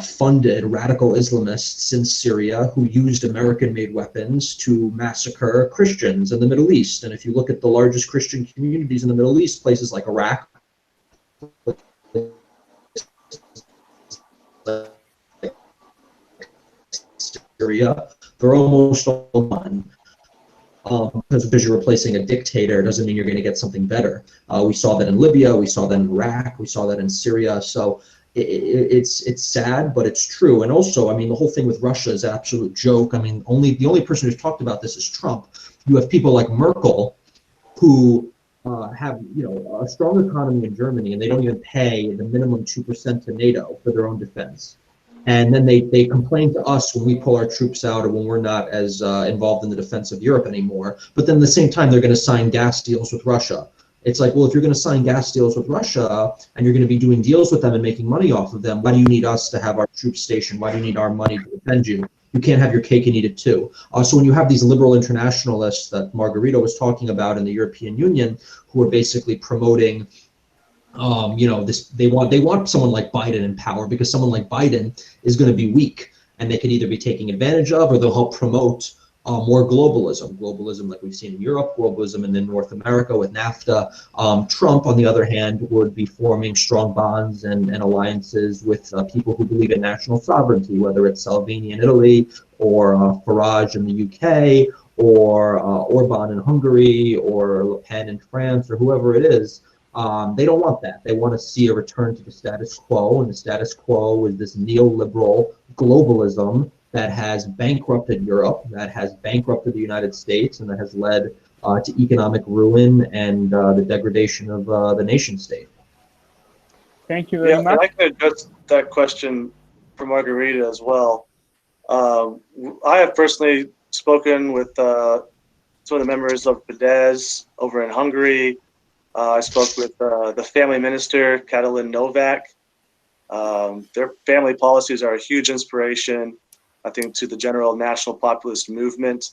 funded radical Islamists in Syria who used American-made weapons to massacre Christians in the Middle East. And if you look at the largest Christian communities in the Middle East, places like Iraq, Syria, they're almost all gone. Because you're replacing a dictator doesn't mean you're going to get something better. We saw that in Libya, we saw that in Iraq, we saw that in Syria. So it's sad, but it's true. And also, I mean, the whole thing with Russia is an absolute joke. I mean, the only person who's talked about this is Trump. You have people like Merkel who have, you know, a strong economy in Germany, and they don't even pay the minimum 2% to NATO for their own defense. And then they complain to us when we pull our troops out or when we're not as involved in the defense of Europe anymore. But then at the same time, they're going to sign gas deals with Russia. It's like, well, if you're going to sign gas deals with Russia and you're going to be doing deals with them and making money off of them, why do you need us to have our troops stationed? Why do you need our money to defend you? You can't have your cake and eat it too. So when you have these liberal internationalists that Margarita was talking about in the European Union, who are basically promoting, you know, they want someone like Biden in power, because someone like Biden is going to be weak, and they could either be taking advantage of, or they'll help promote more globalism like we've seen in Europe, globalism in North America with NAFTA. Trump, on the other hand, would be forming strong bonds and alliances with people who believe in national sovereignty, whether it's Salvini in Italy, or Farage in the UK, or Orban in Hungary, or Le Pen in France, or whoever it is. They don't want that. They want to see a return to the status quo, and the status quo is this neoliberal globalism that has bankrupted Europe, that has bankrupted the United States, and that has led to economic ruin and the degradation of the nation state. Thank you very much. I can address that question for Margarita as well. I have personally spoken with some of the members of Fidesz over in Hungary. I spoke with the family minister, Katalin Novak. Their family policies are a huge inspiration, I think, to the general national populist movement,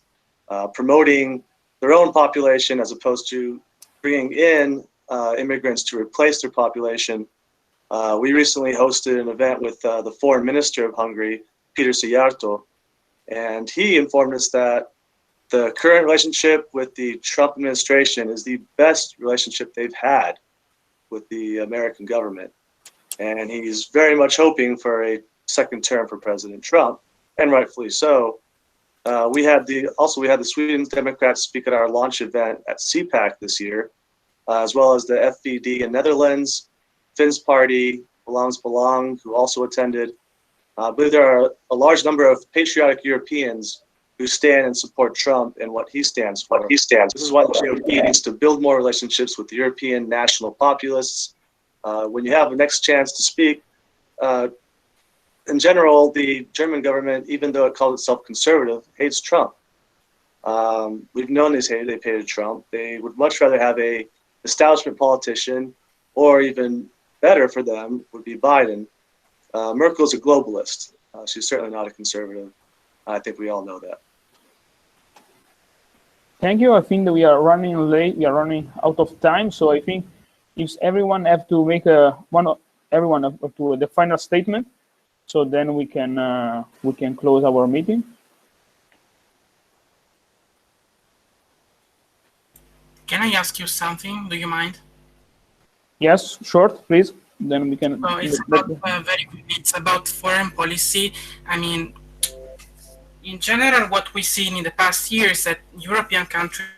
promoting their own population as opposed to bringing in immigrants to replace their population. We recently hosted an event with the foreign minister of Hungary, Peter Szijjártó, and he informed us that the current relationship with the Trump administration is the best relationship they've had with the American government. And he's very much hoping for a second term for President Trump, and rightfully so. We had the Sweden Democrats speak at our launch event at CPAC this year, as well as the FVD in Netherlands, Finn's party, Belongs Belong, who also attended. I believe there are a large number of patriotic Europeans who stand and support Trump and what he stands for. This is why the GOP needs to build more relationships with the European national populists. When you have the next chance to speak, in general, the German government, even though it calls itself conservative, hates Trump. We've known they've hated Trump. They would much rather have a establishment politician, or even better for them would be Biden. Merkel's a globalist. She's certainly not a conservative. I think we all know that. Thank you. I think that we are running late. We are running out of time. So I think if everyone have to make the final statement, so then we can close our meeting. Can I ask you something? Do you mind? Yes, short, please. Then we can. So it's about it's about foreign policy. I mean, in general, what we've seen in the past years that European countries,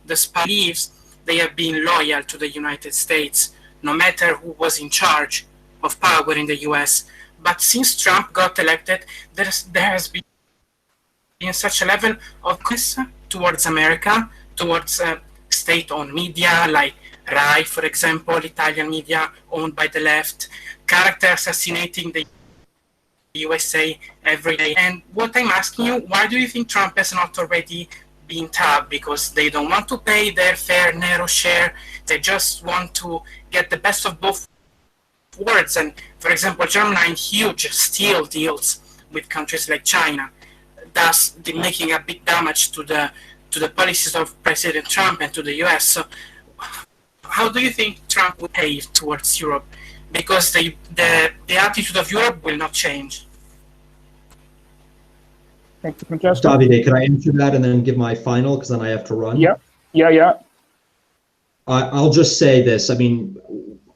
despite beliefs, they have been loyal to the United States, no matter who was in charge of power in the US. But since Trump got elected, there has been such a level of concern towards America, towards state-owned media like RAI, for example, Italian media owned by the left, character assassinating the USA every day. And what I'm asking you, why do you think Trump has not already been tapped? Because they don't want to pay their fair narrow share. They just want to get the best of both worlds. And for example, Germany signed huge steel deals with countries like China, thus making a big damage to the policies of President Trump and to the US. So how do you think Trump will behave towards Europe? Because the attitude of Europe will not change. Thank you, Francesco. Davide, can I answer that and then give my final, because then I have to run? Yeah. I'll just say this. I mean,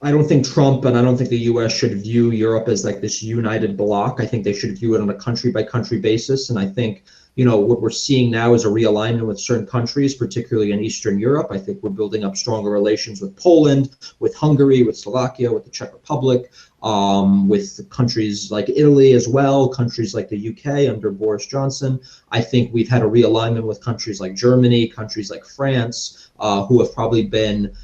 I don't think Trump and I don't think the US should view Europe as like this united bloc. I think they should view it on a country by country basis. And I think, you know, what we're seeing now is a realignment with certain countries, particularly in Eastern Europe. I think we're building up stronger relations with Poland, with Hungary, with Slovakia, with the Czech Republic, with countries like Italy as well, countries like the UK under Boris Johnson. I think we've had a realignment with countries like Germany, countries like France, who have probably been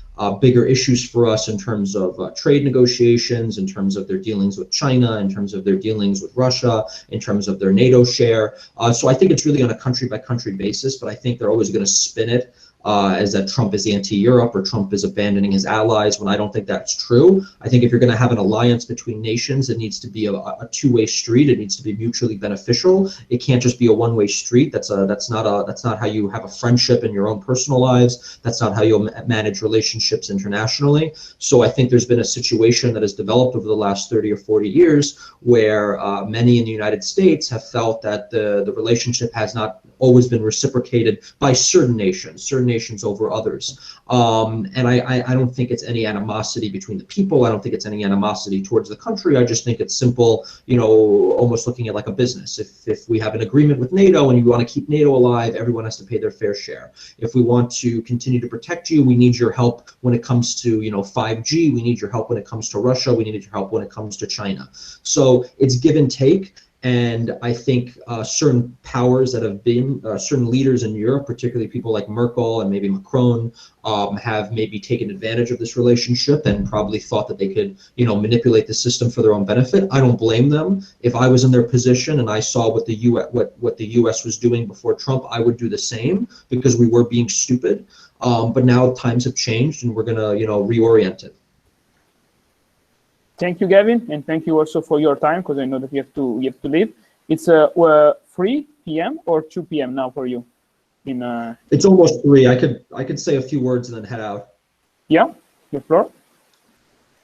bigger issues for us in terms of trade negotiations, in terms of their dealings with China, in terms of their dealings with Russia, in terms of their NATO share. So I think it's really on a country by country basis, but I think they're always going to spin it as that Trump is anti-Europe or Trump is abandoning his allies, when I don't think that's true. I think if you're going to have an alliance between nations, it needs to be a two-way street. It needs to be mutually beneficial. It can't just be a one-way street. That's not how you have a friendship in your own personal lives. That's not how you'll manage relationships internationally. So I think there's been a situation that has developed over the last 30 or 40 years where many in the United States have felt that the relationship has not always been reciprocated by certain nations over others. And I don't think it's any animosity between the people. I don't think it's any animosity towards the country. I just think it's simple, you know, almost looking at like a business. If we have an agreement with NATO and you want to keep NATO alive, everyone has to pay their fair share. If we want to continue to protect you, we need your help when it comes to, you know, 5G. We need your help when it comes to Russia. We need your help when it comes to China. So it's give and take. And I think certain powers that have been, certain leaders in Europe, particularly people like Merkel and maybe Macron, have maybe taken advantage of this relationship and probably thought that they could, manipulate the system for their own benefit. I don't blame them. If I was in their position and I saw what the U.S. was doing before Trump, I would do the same because we were being stupid. But now times have changed and we're gonna, reorient it. Thank you, Gavin, and thank you also for your time, because I know that you have to leave. It's 3 p.m. or 2 p.m. now for you. It's almost 3. I could say a few words and then head out. Yeah, the floor.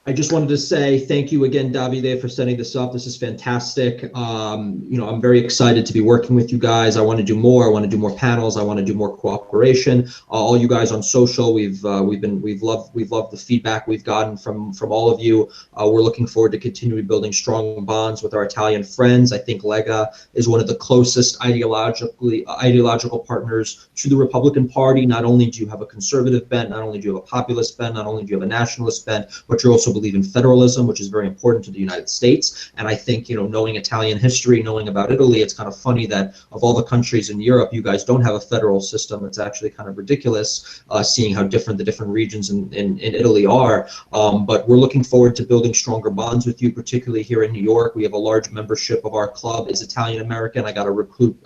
I just wanted to say thank you again, Davide, for setting this up. This is fantastic. I'm very excited to be working with you guys. I want to do more. I want to do more panels. I want to do more cooperation. All you guys on social, we've loved the feedback we've gotten from all of you. We're looking forward to continuing building strong bonds with our Italian friends. I think Lega is one of the closest ideological partners to the Republican Party. Not only do you have a conservative bent, not only do you have a populist bent, not only do you have a nationalist bent, but you're also believe in federalism, which is very important to the United States. And I think, knowing Italian history, knowing about Italy, it's kind of funny that of all the countries in Europe, you guys don't have a federal system. It's actually kind of ridiculous, seeing how different the different regions in Italy are. But we're looking forward to building stronger bonds with you, particularly here in New York. We have a large membership of our club is Italian American. I got to recruit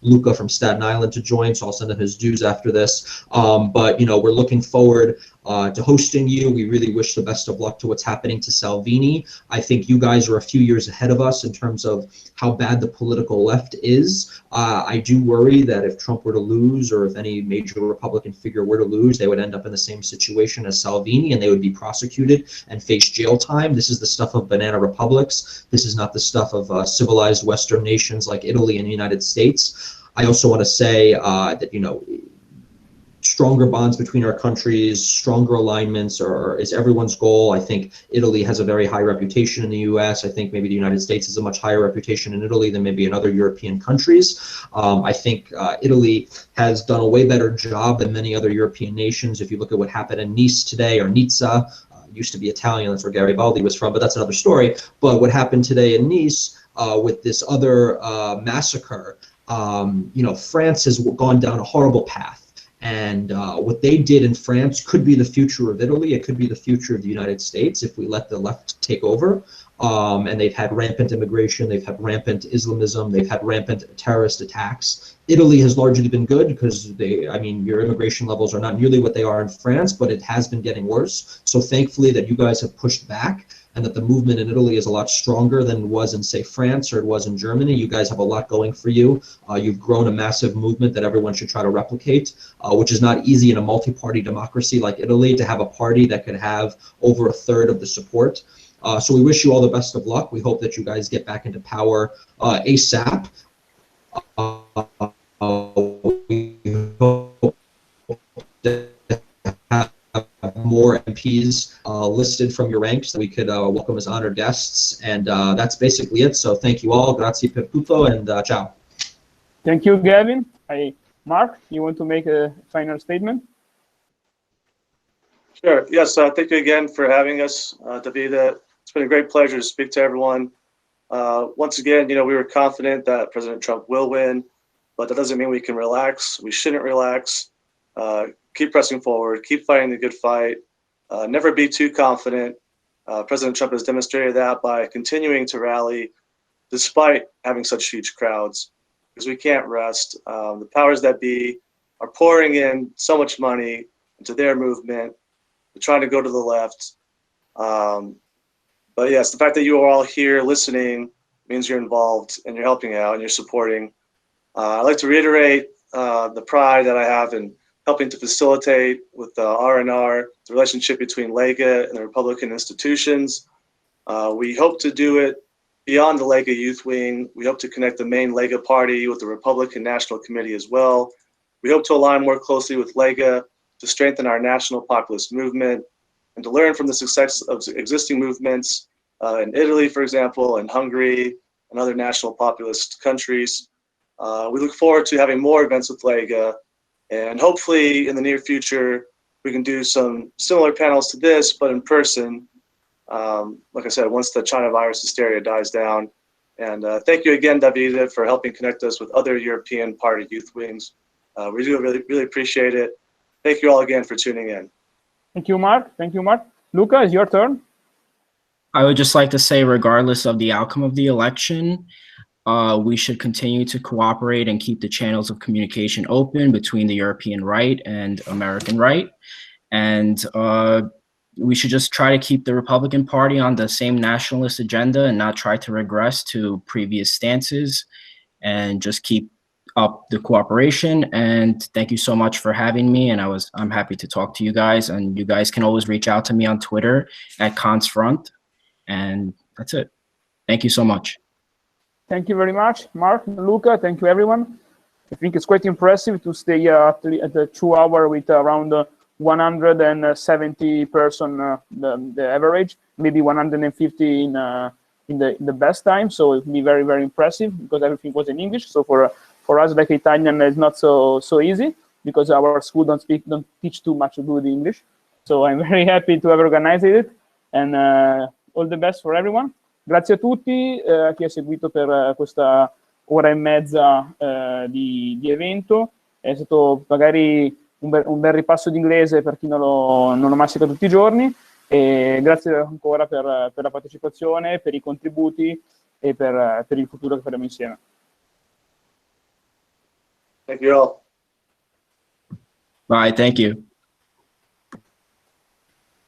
Luca from Staten Island to join, so I'll send him his dues after this. But we're looking forward to hosting you. We really wish the best of luck to what's happening to Salvini. I think you guys are a few years ahead of us in terms of how bad the political left is. I do worry that if Trump were to lose, or if any major Republican figure were to lose, they would end up in the same situation as Salvini and they would be prosecuted and face jail time. This is the stuff of banana republics. This is not the stuff of civilized Western nations like Italy and the United States. I also want to say that, stronger bonds between our countries, stronger alignments is everyone's goal. I think Italy has a very high reputation in the US. I think maybe the United States has a much higher reputation in Italy than maybe in other European countries. I think Italy has done a way better job than many other European nations. If you look at what happened in Nice today, or Nizza, used to be Italian, that's where Garibaldi was from, but that's another story. But what happened today in Nice with this other massacre, France has gone down a horrible path. And what they did in France could be the future of Italy. It could be the future of the United States if we let the left take over. And they've had rampant immigration. They've had rampant Islamism. They've had rampant terrorist attacks. Italy has largely been good because your immigration levels are not nearly what they are in France, but it has been getting worse. So thankfully that you guys have pushed back, and that the movement in Italy is a lot stronger than it was in, say, France or it was in Germany. You guys have a lot going for you. You've grown a massive movement that everyone should try to replicate, which is not easy in a multi-party democracy like Italy to have a party that could have over a third of the support. So we wish you all the best of luck. We hope that you guys get back into power ASAP. We hope to have more MPs listed from your ranks that we could welcome as honored guests. And that's basically it. So thank you all. Grazie per tutto, and ciao. Thank you, Gavin. Mark, you want to make a final statement? Sure. Yes. Thank you again for having us, Davide. It's been a great pleasure to speak to everyone. Once again, we were confident that President Trump will win, but that doesn't mean we can relax. We shouldn't relax. Keep pressing forward. Keep fighting the good fight. Never be too confident. President Trump has demonstrated that by continuing to rally despite having such huge crowds, because we can't rest. The powers that be are pouring in so much money into their movement. They're trying to go to the left. But yes, the fact that you are all here listening means you're involved and you're helping out and you're supporting. I'd like to reiterate the pride that I have in helping to facilitate with RNR the relationship between Lega and the Republican institutions. We hope to do it beyond the Lega Youth Wing. We hope to connect the main Lega party with the Republican National Committee as well. We hope to align more closely with Lega to strengthen our national populist movement and to learn from the success of existing movements in Italy, for example, and Hungary and other national populist countries. We look forward to having more events with Lega, and hopefully in the near future, we can do some similar panels to this, but in person, like I said, once the China virus hysteria dies down And thank you again, Davide, for helping connect us with other European Party youth wings. We do really appreciate it. Thank you all again for tuning in. Thank you, Mark. Thank you, Mark. Luca, it's your turn. I would just like to say, regardless of the outcome of the election, we should continue to cooperate and keep the channels of communication open between the European right and American right. And we should just try to keep the Republican Party on the same nationalist agenda and not try to regress to previous stances, and just keep up the cooperation. And thank you so much for having me. And I'm happy to talk to you guys, and you guys can always reach out to me on Twitter at Consfront. And that's it. Thank you so much. Thank you very much, Mark and Luca. Thank you, everyone. I think it's quite impressive to stay at the 2 hour with around 170 person, the average, maybe 150 in the best time. So it will be very, very impressive because everything was in English. So for us, like Italian, it's not so easy because our school don't teach too much good English. So I'm very happy to have organized it, and all the best for everyone. Grazie a tutti chi ha seguito per questa ora e mezza di evento. È stato magari un bel ripasso di inglese per chi non lo mastica tutti i giorni, e grazie ancora per la partecipazione, per i contributi e per il futuro che faremo insieme. Thank you all. Bye, thank you.